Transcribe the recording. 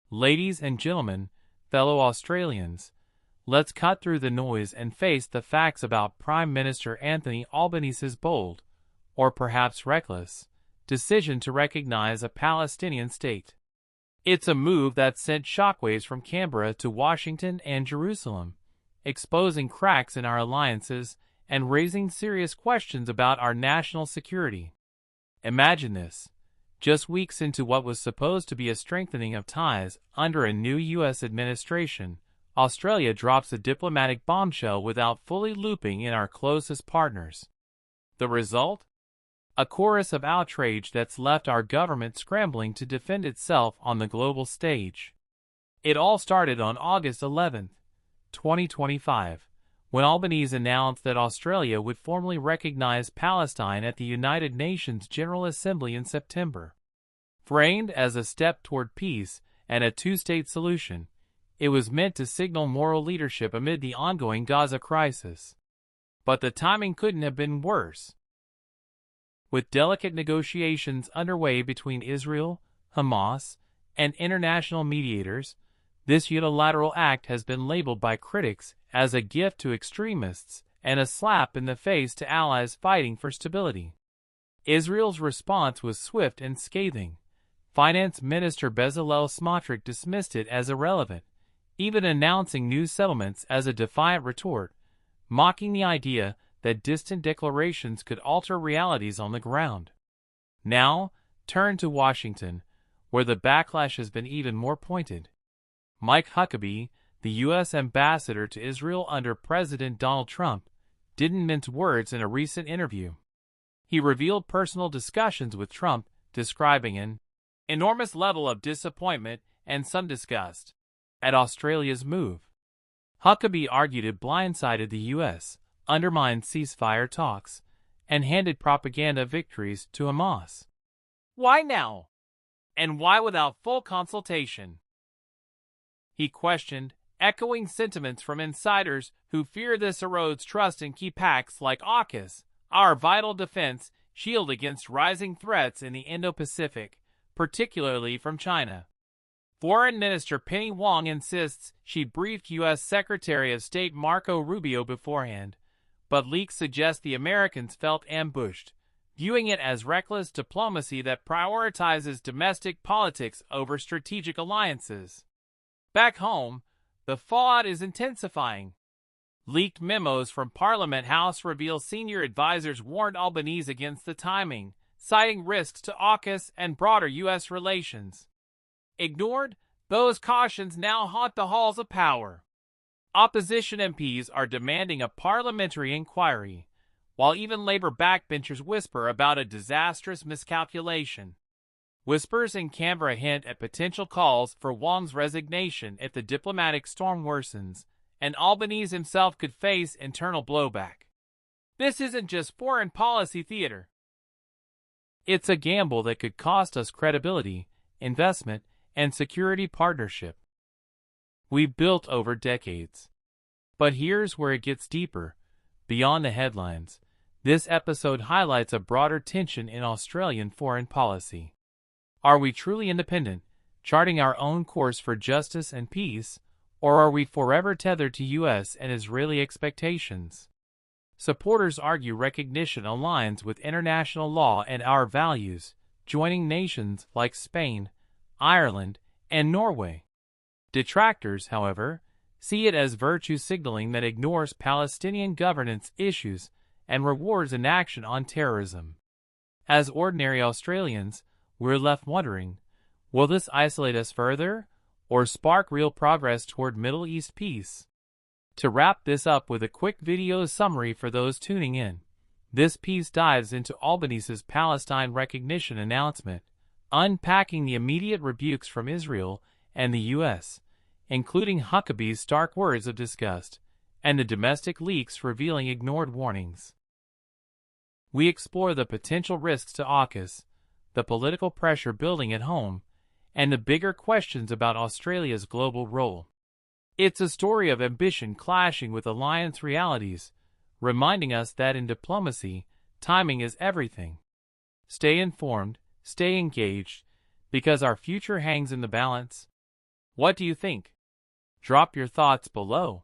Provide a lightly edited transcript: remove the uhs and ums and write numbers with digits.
Ladies and gentlemen, fellow Australians, let's cut through the noise and face the facts about Prime Minister Anthony Albanese's bold, or perhaps reckless, decision to recognize a Palestinian state. It's a move that sent shockwaves from Canberra to Washington and Jerusalem, exposing cracks in our alliances and raising serious questions about our national security. Imagine this. Just weeks into what was supposed to be a strengthening of ties under a new U.S. administration, Australia drops a diplomatic bombshell without fully looping in our closest partners. The result? A chorus of outrage that's left our government scrambling to defend itself on the global stage. It all started on August 11, 2025, when Albanese announced that Australia would formally recognize Palestine at the United Nations General Assembly in September. Framed as a step toward peace and a two-state solution, it was meant to signal moral leadership amid the ongoing Gaza crisis. But the timing couldn't have been worse. With delicate negotiations underway between Israel, Hamas, and international mediators, this unilateral act has been labeled by critics as a gift to extremists and a slap in the face to allies fighting for stability. Israel's response was swift and scathing. Finance Minister Bezalel Smotrich dismissed it as irrelevant, even announcing new settlements as a defiant retort, mocking the idea that distant declarations could alter realities on the ground. Now, turn to Washington, where the backlash has been even more pointed. Mike Huckabee, the U.S. ambassador to Israel under President Donald Trump, didn't mince words in a recent interview. He revealed personal discussions with Trump, describing an enormous level of disappointment and some disgust at Australia's move. Huckabee argued it blindsided the U.S., undermined ceasefire talks, and handed propaganda victories to Hamas. Why now? And why without full consultation? He questioned, echoing sentiments from insiders who fear this erodes trust in key pacts like AUKUS, our vital defense shield against rising threats in the Indo-Pacific, particularly from China. Foreign Minister Penny Wong insists she briefed U.S. Secretary of State Marco Rubio beforehand, but leaks suggest the Americans felt ambushed, viewing it as reckless diplomacy that prioritizes domestic politics over strategic alliances. Back home, the fallout is intensifying. Leaked memos from Parliament House reveal senior advisors warned Albanese against the timing, citing risks to AUKUS and broader U.S. relations. Ignored, those cautions now haunt the halls of power. Opposition MPs are demanding a parliamentary inquiry, while even Labour backbenchers whisper about a disastrous miscalculation. Whispers in Canberra hint at potential calls for Wong's resignation if the diplomatic storm worsens, and Albanese himself could face internal blowback. This isn't just foreign policy theater. It's a gamble that could cost us credibility, investment, and security partnership we've built over decades. But here's where it gets deeper. Beyond the headlines, this episode highlights a broader tension in Australian foreign policy. Are we truly independent, charting our own course for justice and peace, or are we forever tethered to U.S. and Israeli expectations? Supporters argue recognition aligns with international law and our values, joining nations like Spain, Ireland, and Norway. Detractors, however, see it as virtue signaling that ignores Palestinian governance issues and rewards inaction on terrorism. As ordinary Australians, we're left wondering, will this isolate us further, or spark real progress toward Middle East peace? To wrap this up with a quick video summary for those tuning in, this piece dives into Albanese's Palestine recognition announcement, unpacking the immediate rebukes from Israel and the U.S., including Huckabee's stark words of disgust, and the domestic leaks revealing ignored warnings. We explore the potential risks to AUKUS, the political pressure building at home, and the bigger questions about Australia's global role. It's a story of ambition clashing with alliance realities, reminding us that in diplomacy, timing is everything. Stay informed, stay engaged, because our future hangs in the balance. What do you think? Drop your thoughts below.